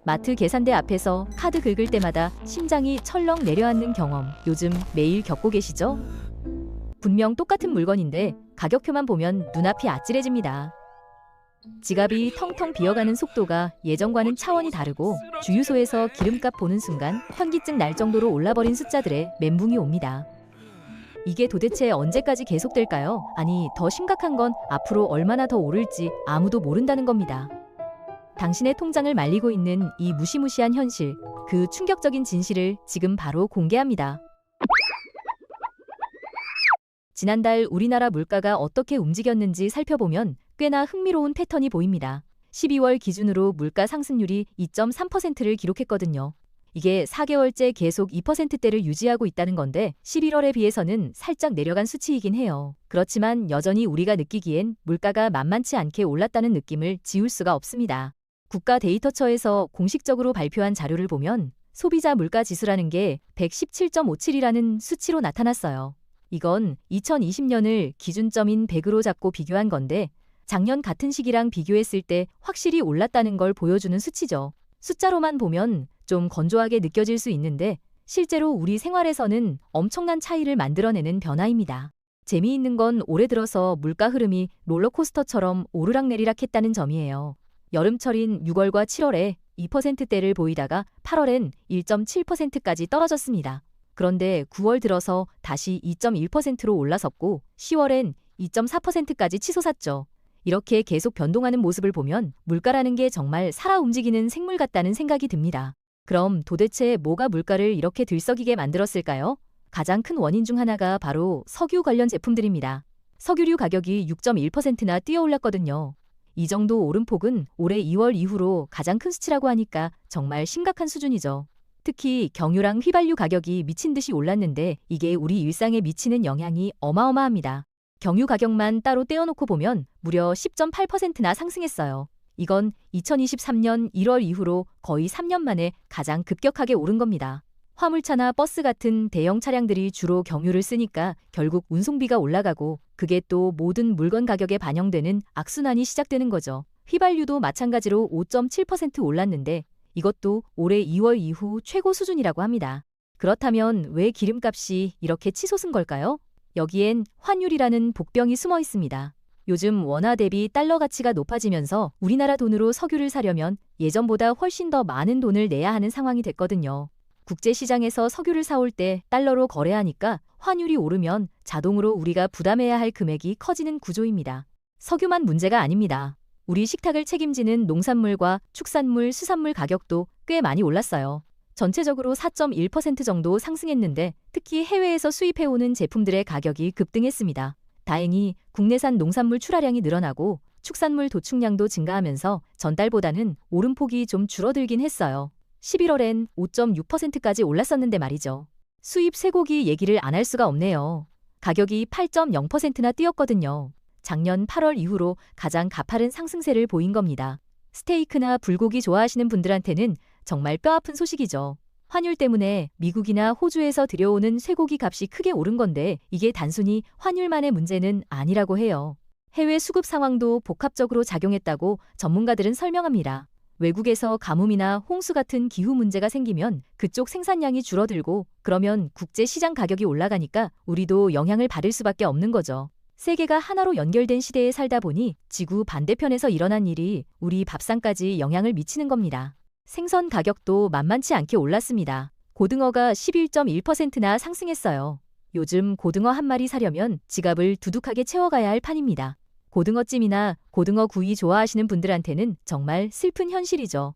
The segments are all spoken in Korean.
마트 계산대 앞에서 카드 긁을 때마다 심장이 철렁 내려앉는 경험 요즘 매일 겪고 계시죠? 분명 똑같은 물건인데 가격표만 보면 눈앞이 아찔해집니다. 지갑이 텅텅 비어가는 속도가 예전과는 차원이 다르고 주유소에서 기름값 보는 순간 현기증 날 정도로 올라버린 숫자들에 멘붕이 옵니다. 이게 도대체 언제까지 계속될까요? 아니, 더 심각한 건 앞으로 얼마나 더 오를지 아무도 모른다는 겁니다. 당신의 통장을 말리고 있는 이 무시무시한 현실, 그 충격적인 진실을 지금 바로 공개합니다. 지난달 우리나라 물가가 어떻게 움직였는지 살펴보면 꽤나 흥미로운 패턴이 보입니다. 12월 기준으로 물가 상승률이 2.3%를 기록했거든요. 이게 4개월째 계속 2%대를 유지하고 있다는 건데 11월에 비해서는 살짝 내려간 수치이긴 해요. 그렇지만 여전히 우리가 느끼기엔 물가가 만만치 않게 올랐다는 느낌을 지울 수가 없습니다. 국가데이터처에서 공식적으로 발표한 자료를 보면 소비자 물가지수라는 게 117.57이라는 수치로 나타났어요. 이건 2020년을 기준점인 100으로 잡고 비교한 건데 작년 같은 시기랑 비교했을 때 확실히 올랐다는 걸 보여주는 수치죠. 숫자로만 보면 좀 건조하게 느껴질 수 있는데 실제로 우리 생활에서는 엄청난 차이를 만들어내는 변화입니다. 재미있는 건 올해 들어서 물가 흐름이 롤러코스터처럼 오르락내리락 했다는 점이에요. 여름철인 6월과 7월에 2%대를 보이다가 8월엔 1.7%까지 떨어졌습니다. 그런데 9월 들어서 다시 2.1%로 올라섰고 10월엔 2.4%까지 치솟았죠. 이렇게 계속 변동하는 모습을 보면 물가라는 게 정말 살아 움직이는 생물 같다는 생각이 듭니다. 그럼 도대체 뭐가 물가를 이렇게 들썩이게 만들었을까요? 가장 큰 원인 중 하나가 바로 석유 관련 제품들입니다. 석유류 가격이 6.1%나 뛰어올랐거든요. 이 정도 오름폭은 올해 2월 이후로 가장 큰 수치라고 하니까 정말 심각한 수준이죠. 특히 경유랑 휘발유 가격이 미친 듯이 올랐는데 이게 우리 일상에 미치는 영향이 어마어마합니다. 경유 가격만 따로 떼어놓고 보면 무려 10.8%나 상승했어요. 이건 2023년 1월 이후로 거의 3년 만에 가장 급격하게 오른 겁니다. 화물차나 버스 같은 대형 차량들이 주로 경유를 쓰니까 결국 운송비가 올라가고 그게 또 모든 물건 가격에 반영되는 악순환이 시작되는 거죠. 휘발유도 마찬가지로 5.7% 올랐는데 이것도 올해 2월 이후 최고 수준이라고 합니다. 그렇다면 왜 기름값이 이렇게 치솟은 걸까요? 여기엔 환율이라는 복병이 숨어 있습니다. 요즘 원화 대비 달러 가치가 높아지면서 우리나라 돈으로 석유를 사려면 예전보다 훨씬 더 많은 돈을 내야 하는 상황이 됐거든요. 국제시장에서 석유를 사올 때 달러로 거래하니까 환율이 오르면 자동으로 우리가 부담해야 할 금액이 커지는 구조입니다. 석유만 문제가 아닙니다. 우리 식탁을 책임지는 농산물과 축산물, 수산물 가격도 꽤 많이 올랐어요. 전체적으로 4.1% 정도 상승했는데 특히 해외에서 수입해오는 제품들의 가격이 급등했습니다. 다행히 국내산 농산물 출하량이 늘어나고 축산물 도축량도 증가하면서 전달보다는 오름폭이 좀 줄어들긴 했어요. 11월엔 5.6%까지 올랐었는데 말이죠. 수입 쇠고기 얘기를 안 할 수가 없네요. 가격이 8.0%나 뛰었거든요. 작년 8월 이후로 가장 가파른 상승세를 보인 겁니다. 스테이크나 불고기 좋아하시는 분들한테는 정말 뼈아픈 소식이죠. 환율 때문에 미국이나 호주에서 들여오는 쇠고기 값이 크게 오른 건데 이게 단순히 환율만의 문제는 아니라고 해요. 해외 수급 상황도 복합적으로 작용했다고 전문가들은 설명합니다. 외국에서 가뭄이나 홍수 같은 기후 문제가 생기면 그쪽 생산량이 줄어들고 그러면 국제 시장 가격이 올라가니까 우리도 영향을 받을 수밖에 없는 거죠. 세계가 하나로 연결된 시대에 살다 보니 지구 반대편에서 일어난 일이 우리 밥상까지 영향을 미치는 겁니다. 생선 가격도 만만치 않게 올랐습니다. 고등어가 11.1%나 상승했어요. 요즘 고등어 한 마리 사려면 지갑을 두둑하게 채워가야 할 판입니다. 고등어찜이나 고등어 구이 좋아하시는 분들한테는 정말 슬픈 현실이죠.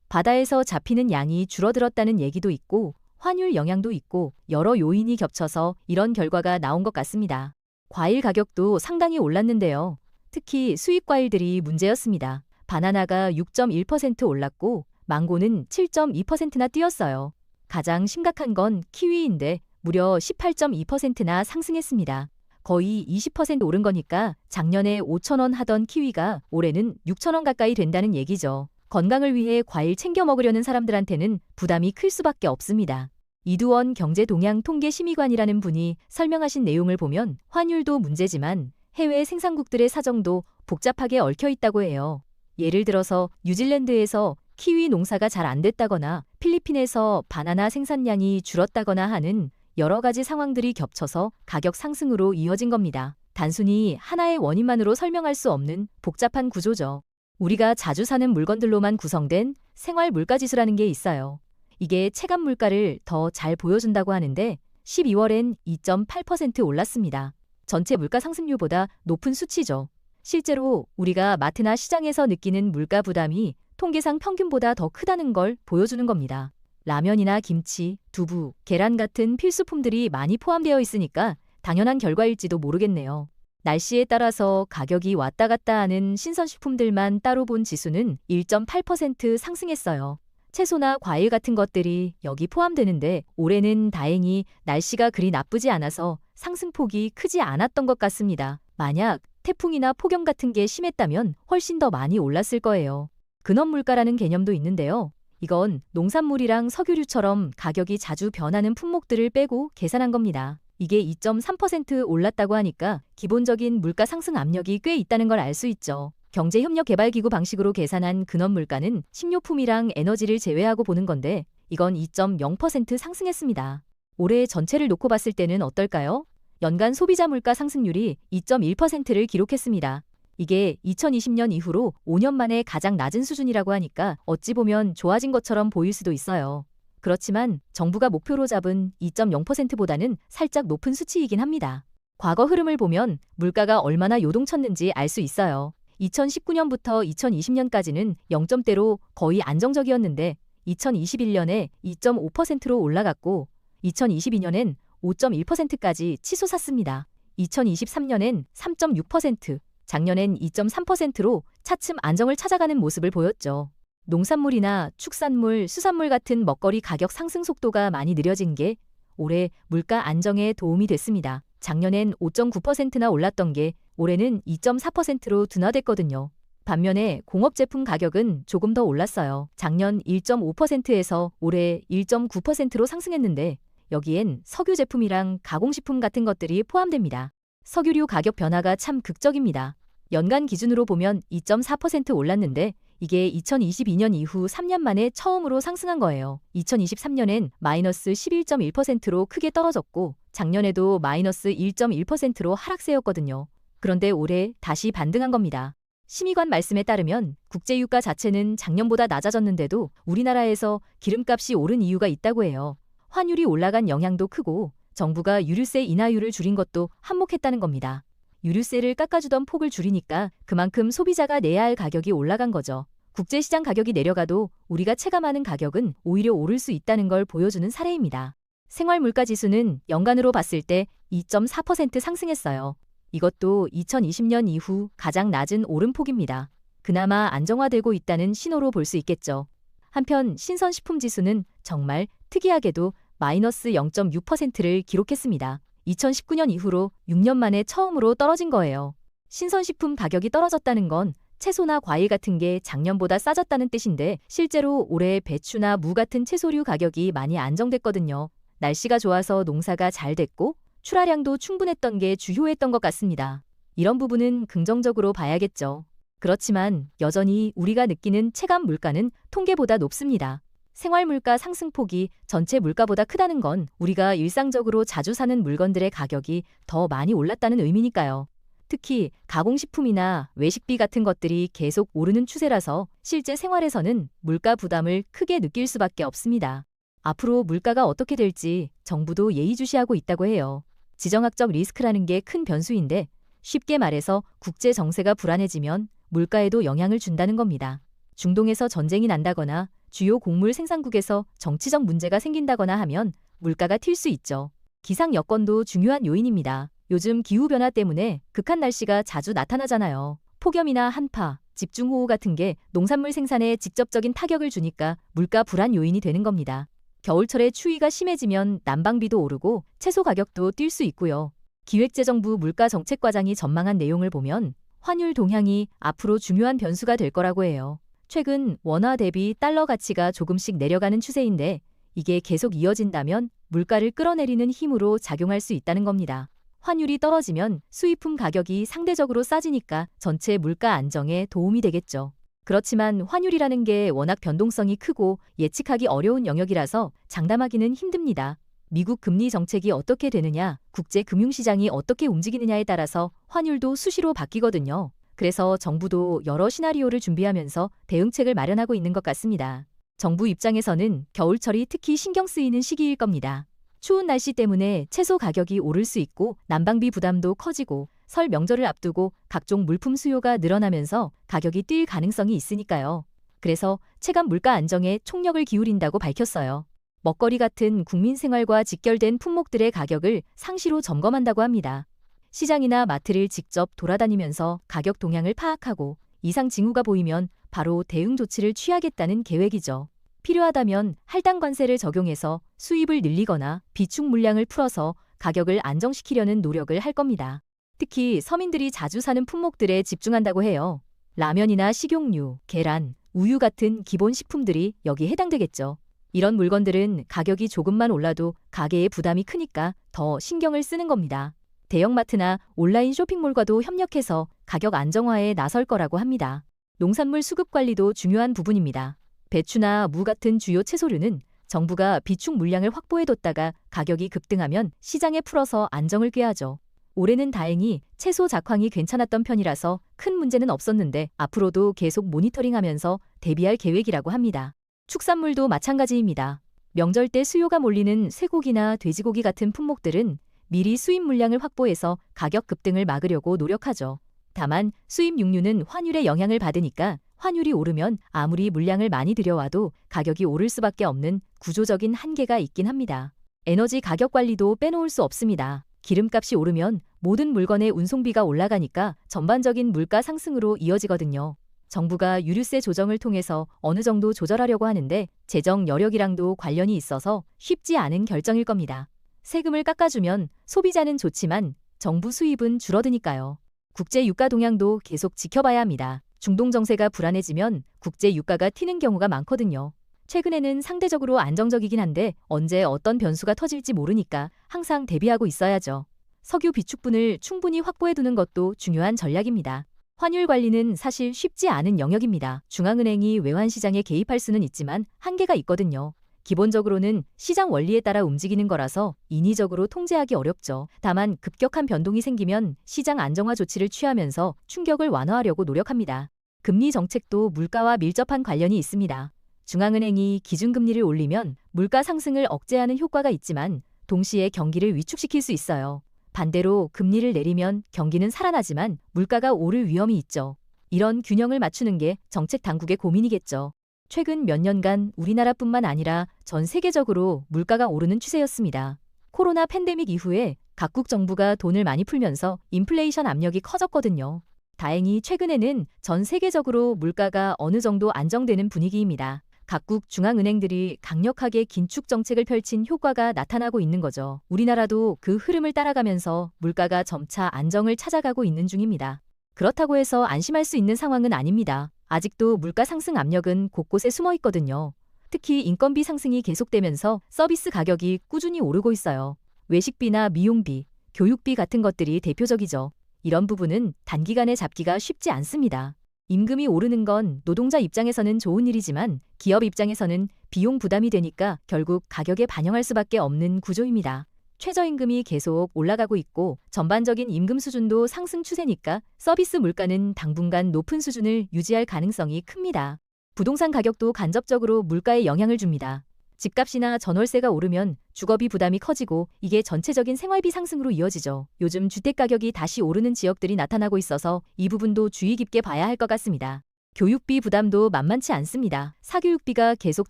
바다에서 잡히는 양이 줄어들었다는 얘기도 있고 환율 영향도 있고 여러 요인이 겹쳐서 이런 결과가 나온 것 같습니다. 과일 가격도 상당히 올랐는데요. 특히 수입 과일들이 문제였습니다. 바나나가 6.1% 올랐고 망고는 7.2%나 뛰었어요. 가장 심각한 건 키위인데 무려 18.2%나 상승했습니다. 거의 20% 오른 거니까 작년에 5,000원 하던 키위가 올해는 6,000원 가까이 된다는 얘기죠. 건강을 위해 과일 챙겨 먹으려는 사람들한테는 부담이 클 수밖에 없습니다. 이두원 경제동향통계심의관이라는 분이 설명하신 내용을 보면 환율도 문제지만 해외 생산국들의 사정도 복잡하게 얽혀 있다고 해요. 예를 들어서 뉴질랜드에서 키위 농사가 잘 안 됐다거나 필리핀에서 바나나 생산량이 줄었다거나 하는 여러 가지 상황들이 겹쳐서 가격 상승으로 이어진 겁니다. 단순히 하나의 원인만으로 설명할 수 없는 복잡한 구조죠. 우리가 자주 사는 물건들로만 구성된 생활 물가지수라는 게 있어요. 이게 체감 물가를 더 잘 보여준다고 하는데 12월엔 2.8% 올랐습니다. 전체 물가 상승률보다 높은 수치죠. 실제로 우리가 마트나 시장에서 느끼는 물가 부담이 통계상 평균보다 더 크다는 걸 보여주는 겁니다. 라면이나 김치, 두부, 계란 같은 필수품들이 많이 포함되어 있으니까 당연한 결과일지도 모르겠네요. 날씨에 따라서 가격이 왔다 갔다 하는 신선식품들만 따로 본 지수는 1.8% 상승했어요. 채소나 과일 같은 것들이 여기 포함되는데 올해는 다행히 날씨가 그리 나쁘지 않아서 상승폭이 크지 않았던 것 같습니다. 만약 태풍이나 폭염 같은 게 심했다면 훨씬 더 많이 올랐을 거예요. 근원물가라는 개념도 있는데요. 이건 농산물이랑 석유류처럼 가격이 자주 변하는 품목들을 빼고 계산한 겁니다. 이게 2.3% 올랐다고 하니까 기본적인 물가 상승 압력이 꽤 있다는 걸 알 수 있죠. 경제협력개발기구 방식으로 계산한 근원물가는 식료품이랑 에너지를 제외하고 보는 건데 이건 2.0% 상승했습니다. 올해 전체를 놓고 봤을 때는 어떨까요? 연간 소비자 물가 상승률이 2.1%를 기록했습니다. 이게 2020년 이후로 5년 만에 가장 낮은 수준이라고 하니까 어찌 보면 좋아진 것처럼 보일 수도 있어요. 그렇지만 정부가 목표로 잡은 2.0%보다는 살짝 높은 수치이긴 합니다. 과거 흐름을 보면 물가가 얼마나 요동쳤는지 알 수 있어요. 2019년부터 2020년까지는 0점대로 거의 안정적이었는데 2021년에 2.5%로 올라갔고 2022년엔 5.1%까지 치솟았습니다. 2023년엔 3.6%, 작년엔 2.3%로 차츰 안정을 찾아가는 모습을 보였죠. 농산물이나 축산물, 수산물 같은 먹거리 가격 상승 속도가 많이 느려진 게 올해 물가 안정에 도움이 됐습니다. 작년엔 5.9%나 올랐던 게 올해는 2.4%로 둔화됐거든요. 반면에 공업제품 가격은 조금 더 올랐어요. 작년 1.5%에서 올해 1.9%로 상승했는데 여기엔 석유 제품이랑 가공식품 같은 것들이 포함됩니다. 석유류 가격 변화가 참 극적입니다. 연간 기준으로 보면 2.4% 올랐는데 이게 2022년 이후 3년 만에 처음으로 상승한 거예요. 2023년엔 마이너스 11.1%로 크게 떨어졌고 작년에도 마이너스 1.1%로 하락세였거든요. 그런데 올해 다시 반등한 겁니다. 심의관 말씀에 따르면 국제유가 자체는 작년보다 낮아졌는데도 우리나라에서 기름값이 오른 이유가 있다고 해요. 환율이 올라간 영향도 크고 정부가 유류세 인하율을 줄인 것도 한몫했다는 겁니다. 유류세를 깎아주던 폭을 줄이니까 그만큼 소비자가 내야 할 가격이 올라간 거죠. 국제시장 가격이 내려가도 우리가 체감하는 가격은 오히려 오를 수 있다는 걸 보여주는 사례입니다. 생활물가지수는 연간으로 봤을 때 2.4% 상승했어요. 이것도 2020년 이후 가장 낮은 오름폭입니다. 그나마 안정화되고 있다는 신호로 볼 수 있겠죠. 한편 신선식품지수는 정말 특이하게도 마이너스 0.6%를 기록했습니다. 2019년 이후로 6년 만에 처음으로 떨어진 거예요. 신선식품 가격이 떨어졌다는 건 채소나 과일 같은 게 작년보다 싸졌다는 뜻인데 실제로 올해 배추나 무 같은 채소류 가격이 많이 안정됐거든요. 날씨가 좋아서 농사가 잘 됐고 출하량도 충분했던 게 주요했던 것 같습니다. 이런 부분은 긍정적으로 봐야겠죠. 그렇지만 여전히 우리가 느끼는 체감 물가는 통계보다 높습니다. 생활물가 상승폭이 전체 물가보다 크다는 건 우리가 일상적으로 자주 사는 물건들의 가격이 더 많이 올랐다는 의미니까요. 특히 가공식품이나 외식비 같은 것들이 계속 오르는 추세라서 실제 생활에서는 물가 부담을 크게 느낄 수밖에 없습니다. 앞으로 물가가 어떻게 될지 정부도 예의주시하고 있다고 해요. 지정학적 리스크라는 게 큰 변수인데 쉽게 말해서 국제 정세가 불안해지면 물가에도 영향을 준다는 겁니다. 중동에서 전쟁이 난다거나 주요 곡물 생산국에서 정치적 문제가 생긴다거나 하면 물가가 튈 수 있죠. 기상 여건도 중요한 요인입니다. 요즘 기후변화 때문에 극한 날씨가 자주 나타나잖아요. 폭염이나 한파, 집중호우 같은 게 농산물 생산에 직접적인 타격을 주니까 물가 불안 요인이 되는 겁니다. 겨울철에 추위가 심해지면 난방비도 오르고 채소 가격도 뛸 수 있고요. 기획재정부 물가정책과장이 전망한 내용을 보면 환율 동향이 앞으로 중요한 변수가 될 거라고 해요. 최근 원화 대비 달러 가치가 조금씩 내려가는 추세인데 이게 계속 이어진다면 물가를 끌어내리는 힘으로 작용할 수 있다는 겁니다. 환율이 떨어지면 수입품 가격이 상대적으로 싸지니까 전체 물가 안정에 도움이 되겠죠. 그렇지만 환율이라는 게 워낙 변동성이 크고 예측하기 어려운 영역이라서 장담하기는 힘듭니다. 미국 금리 정책이 어떻게 되느냐, 국제 금융시장이 어떻게 움직이느냐에 따라서 환율도 수시로 바뀌거든요. 그래서 정부도 여러 시나리오를 준비하면서 대응책을 마련하고 있는 것 같습니다. 정부 입장에서는 겨울철이 특히 신경 쓰이는 시기일 겁니다. 추운 날씨 때문에 채소 가격이 오를 수 있고 난방비 부담도 커지고 설 명절을 앞두고 각종 물품 수요가 늘어나면서 가격이 뛸 가능성이 있으니까요. 그래서 체감 물가 안정에 총력을 기울인다고 밝혔어요. 먹거리 같은 국민 생활과 직결된 품목들의 가격을 상시로 점검한다고 합니다. 시장이나 마트를 직접 돌아다니면서 가격 동향을 파악하고 이상 징후가 보이면 바로 대응 조치를 취하겠다는 계획이죠. 필요하다면 할당 관세를 적용해서 수입을 늘리거나 비축 물량을 풀어서 가격을 안정시키려는 노력을 할 겁니다. 특히 서민들이 자주 사는 품목들에 집중한다고 해요. 라면이나 식용유, 계란, 우유 같은 기본 식품들이 여기 해당되겠죠. 이런 물건들은 가격이 조금만 올라도 가게에 부담이 크니까 더 신경을 쓰는 겁니다. 대형마트나 온라인 쇼핑몰과도 협력해서 가격 안정화에 나설 거라고 합니다. 농산물 수급 관리도 중요한 부분입니다. 배추나 무 같은 주요 채소류는 정부가 비축 물량을 확보해뒀다가 가격이 급등하면 시장에 풀어서 안정을 꾀하죠. 올해는 다행히 채소 작황이 괜찮았던 편이라서 큰 문제는 없었는데 앞으로도 계속 모니터링하면서 대비할 계획이라고 합니다. 축산물도 마찬가지입니다. 명절 때 수요가 몰리는 쇠고기나 돼지고기 같은 품목들은 미리 수입 물량을 확보해서 가격 급등을 막으려고 노력하죠. 다만 수입 육류는 환율의 영향을 받으니까 환율이 오르면 아무리 물량을 많이 들여와도 가격이 오를 수밖에 없는 구조적인 한계가 있긴 합니다. 에너지 가격 관리도 빼놓을 수 없습니다. 기름값이 오르면 모든 물건의 운송비가 올라가니까 전반적인 물가 상승으로 이어지거든요. 정부가 유류세 조정을 통해서 어느 정도 조절하려고 하는데 재정 여력이랑도 관련이 있어서 쉽지 않은 결정일 겁니다. 세금을 깎아주면 소비자는 좋지만 정부 수입은 줄어드니까요. 국제 유가 동향도 계속 지켜봐야 합니다. 중동 정세가 불안해지면 국제 유가가 튀는 경우가 많거든요. 최근에는 상대적으로 안정적이긴 한데 언제 어떤 변수가 터질지 모르니까 항상 대비하고 있어야죠. 석유 비축분을 충분히 확보해두는 것도 중요한 전략입니다. 환율 관리는 사실 쉽지 않은 영역입니다. 중앙은행이 외환시장에 개입할 수는 있지만 한계가 있거든요. 기본적으로는 시장 원리에 따라 움직이는 거라서 인위적으로 통제하기 어렵죠. 다만 급격한 변동이 생기면 시장 안정화 조치를 취하면서 충격을 완화하려고 노력합니다. 금리 정책도 물가와 밀접한 관련이 있습니다. 중앙은행이 기준금리를 올리면 물가 상승을 억제하는 효과가 있지만 동시에 경기를 위축시킬 수 있어요. 반대로 금리를 내리면 경기는 살아나지만 물가가 오를 위험이 있죠. 이런 균형을 맞추는 게 정책 당국의 고민이겠죠. 최근 몇 년간 우리나라뿐만 아니라 전 세계적으로 물가가 오르는 추세였습니다. 코로나 팬데믹 이후에 각국 정부가 돈을 많이 풀면서 인플레이션 압력이 커졌거든요. 다행히 최근에는 전 세계적으로 물가가 어느 정도 안정되는 분위기입니다. 각국 중앙은행들이 강력하게 긴축 정책을 펼친 효과가 나타나고 있는 거죠. 우리나라도 그 흐름을 따라가면서 물가가 점차 안정을 찾아가고 있는 중입니다. 그렇다고 해서 안심할 수 있는 상황은 아닙니다. 아직도 물가 상승 압력은 곳곳에 숨어 있거든요. 특히 인건비 상승이 계속되면서 서비스 가격이 꾸준히 오르고 있어요. 외식비나 미용비, 교육비 같은 것들이 대표적이죠. 이런 부분은 단기간에 잡기가 쉽지 않습니다. 임금이 오르는 건 노동자 입장에서는 좋은 일이지만 기업 입장에서는 비용 부담이 되니까 결국 가격에 반영할 수밖에 없는 구조입니다. 최저임금이 계속 올라가고 있고 전반적인 임금 수준도 상승 추세니까 서비스 물가는 당분간 높은 수준을 유지할 가능성이 큽니다. 부동산 가격도 간접적으로 물가에 영향을 줍니다. 집값이나 전월세가 오르면 주거비 부담이 커지고 이게 전체적인 생활비 상승으로 이어지죠. 요즘 주택가격이 다시 오르는 지역들이 나타나고 있어서 이 부분도 주의 깊게 봐야 할 것 같습니다. 교육비 부담도 만만치 않습니다. 사교육비가 계속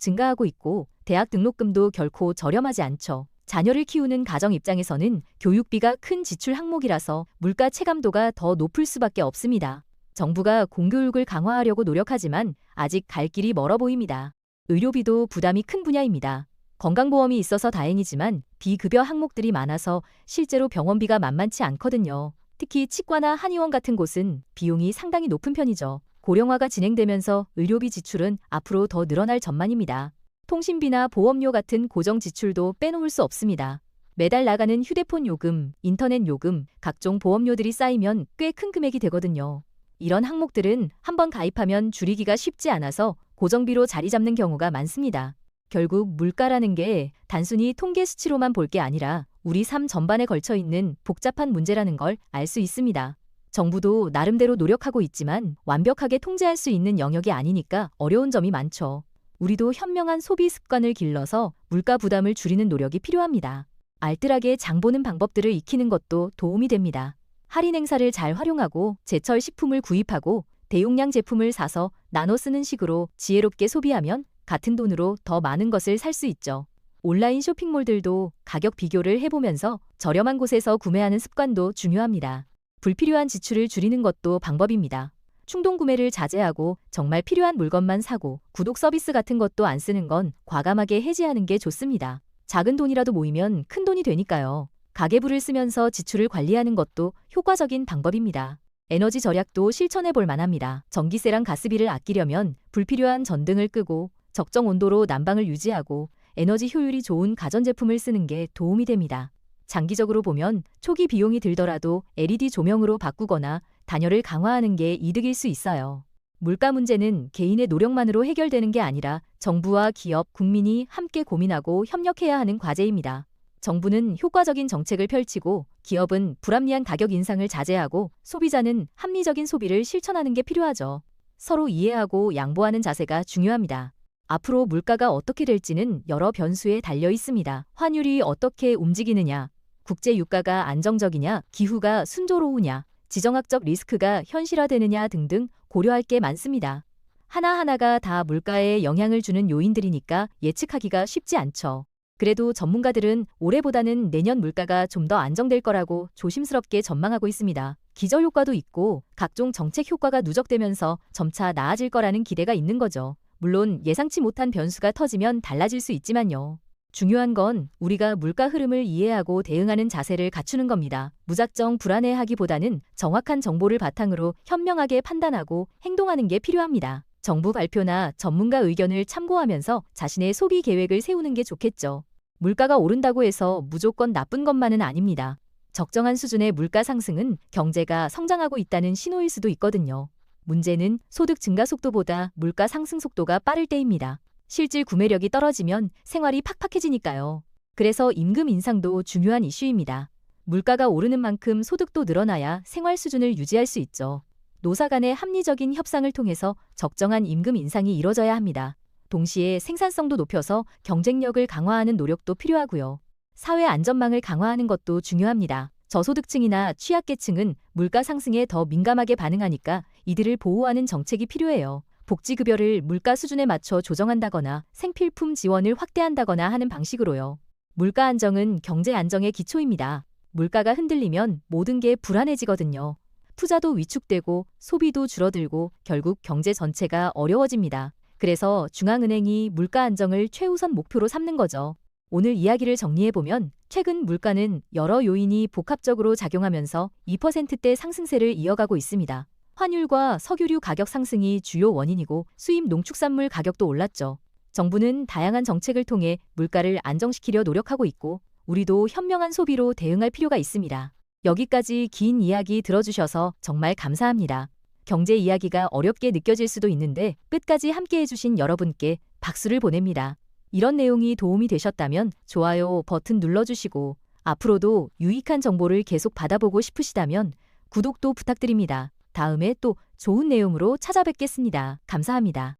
증가하고 있고 대학 등록금도 결코 저렴하지 않죠. 자녀를 키우는 가정 입장에서는 교육비가 큰 지출 항목이라서 물가 체감도가 더 높을 수밖에 없습니다. 정부가 공교육을 강화하려고 노력하지만 아직 갈 길이 멀어 보입니다. 의료비도 부담이 큰 분야입니다. 건강보험이 있어서 다행이지만 비급여 항목들이 많아서 실제로 병원비가 만만치 않거든요. 특히 치과나 한의원 같은 곳은 비용이 상당히 높은 편이죠. 고령화가 진행되면서 의료비 지출은 앞으로 더 늘어날 전망입니다. 통신비나 보험료 같은 고정 지출도 빼놓을 수 없습니다. 매달 나가는 휴대폰 요금, 인터넷 요금, 각종 보험료들이 쌓이면 꽤 큰 금액이 되거든요. 이런 항목들은 한번 가입하면 줄이기가 쉽지 않아서 고정비로 자리 잡는 경우가 많습니다. 결국 물가라는 게 단순히 통계 수치로만 볼 게 아니라 우리 삶 전반에 걸쳐 있는 복잡한 문제라는 걸 알 수 있습니다. 정부도 나름대로 노력하고 있지만 완벽하게 통제할 수 있는 영역이 아니니까 어려운 점이 많죠. 우리도 현명한 소비 습관을 길러서 물가 부담을 줄이는 노력이 필요합니다. 알뜰하게 장 보는 방법들을 익히는 것도 도움이 됩니다. 할인 행사를 잘 활용하고 제철 식품을 구입하고 대용량 제품을 사서 나눠 쓰는 식으로 지혜롭게 소비하면 같은 돈으로 더 많은 것을 살 수 있죠. 온라인 쇼핑몰들도 가격 비교를 해보면서 저렴한 곳에서 구매하는 습관도 중요합니다. 불필요한 지출을 줄이는 것도 방법입니다. 충동 구매를 자제하고 정말 필요한 물건만 사고 구독 서비스 같은 것도 안 쓰는 건 과감하게 해지하는 게 좋습니다. 작은 돈이라도 모이면 큰 돈이 되니까요. 가계부를 쓰면서 지출을 관리하는 것도 효과적인 방법입니다. 에너지 절약도 실천해 볼 만합니다. 전기세랑 가스비를 아끼려면 불필요한 전등을 끄고 적정 온도로 난방을 유지하고 에너지 효율이 좋은 가전제품을 쓰는 게 도움이 됩니다. 장기적으로 보면 초기 비용이 들더라도 LED 조명으로 바꾸거나 단열을 강화하는 게 이득일 수 있어요. 물가 문제는 개인의 노력만으로 해결되는 게 아니라 정부와 기업, 국민이 함께 고민하고 협력해야 하는 과제입니다. 정부는 효과적인 정책을 펼치고 기업은 불합리한 가격 인상을 자제하고 소비자는 합리적인 소비를 실천하는 게 필요하죠. 서로 이해하고 양보하는 자세가 중요합니다. 앞으로 물가가 어떻게 될지는 여러 변수에 달려 있습니다. 환율이 어떻게 움직이느냐, 국제 유가가 안정적이냐, 기후가 순조로우냐, 지정학적 리스크가 현실화되느냐 등등 고려할 게 많습니다. 하나하나가 다 물가에 영향을 주는 요인들이니까 예측하기가 쉽지 않죠. 그래도 전문가들은 올해보다는 내년 물가가 좀 더 안정될 거라고 조심스럽게 전망하고 있습니다. 기저효과도 있고 각종 정책 효과가 누적되면서 점차 나아질 거라는 기대가 있는 거죠. 물론 예상치 못한 변수가 터지면 달라질 수 있지만요. 중요한 건 우리가 물가 흐름을 이해하고 대응하는 자세를 갖추는 겁니다. 무작정 불안해하기보다는 정확한 정보를 바탕으로 현명하게 판단하고 행동하는 게 필요합니다. 정부 발표나 전문가 의견을 참고하면서 자신의 소비 계획을 세우는 게 좋겠죠. 물가가 오른다고 해서 무조건 나쁜 것만은 아닙니다. 적정한 수준의 물가 상승은 경제가 성장하고 있다는 신호일 수도 있거든요. 문제는 소득 증가 속도보다 물가 상승 속도가 빠를 때입니다. 실질 구매력이 떨어지면 생활이 팍팍해지니까요. 그래서 임금 인상도 중요한 이슈입니다. 물가가 오르는 만큼 소득도 늘어나야 생활 수준을 유지할 수 있죠. 노사 간의 합리적인 협상을 통해서 적정한 임금 인상이 이뤄져야 합니다. 동시에 생산성도 높여서 경쟁력을 강화하는 노력도 필요하고요. 사회 안전망을 강화하는 것도 중요합니다. 저소득층이나 취약계층은 물가 상승에 더 민감하게 반응하니까 이들을 보호하는 정책이 필요해요. 복지급여를 물가 수준에 맞춰 조정한다거나 생필품 지원을 확대한다거나 하는 방식으로요. 물가 안정은 경제 안정의 기초입니다. 물가가 흔들리면 모든 게 불안해지거든요. 투자도 위축되고 소비도 줄어들고 결국 경제 전체가 어려워집니다. 그래서 중앙은행이 물가 안정을 최우선 목표로 삼는 거죠. 오늘 이야기를 정리해보면 최근 물가는 여러 요인이 복합적으로 작용하면서 2%대 상승세를 이어가고 있습니다. 환율과 석유류 가격 상승이 주요 원인이고 수입 농축산물 가격도 올랐죠. 정부는 다양한 정책을 통해 물가를 안정시키려 노력하고 있고 우리도 현명한 소비로 대응할 필요가 있습니다. 여기까지 긴 이야기 들어주셔서 정말 감사합니다. 경제 이야기가 어렵게 느껴질 수도 있는데 끝까지 함께 해주신 여러분께 박수를 보냅니다. 이런 내용이 도움이 되셨다면 좋아요 버튼 눌러주시고 앞으로도 유익한 정보를 계속 받아보고 싶으시다면 구독도 부탁드립니다. 다음에 또 좋은 내용으로 찾아뵙겠습니다. 감사합니다.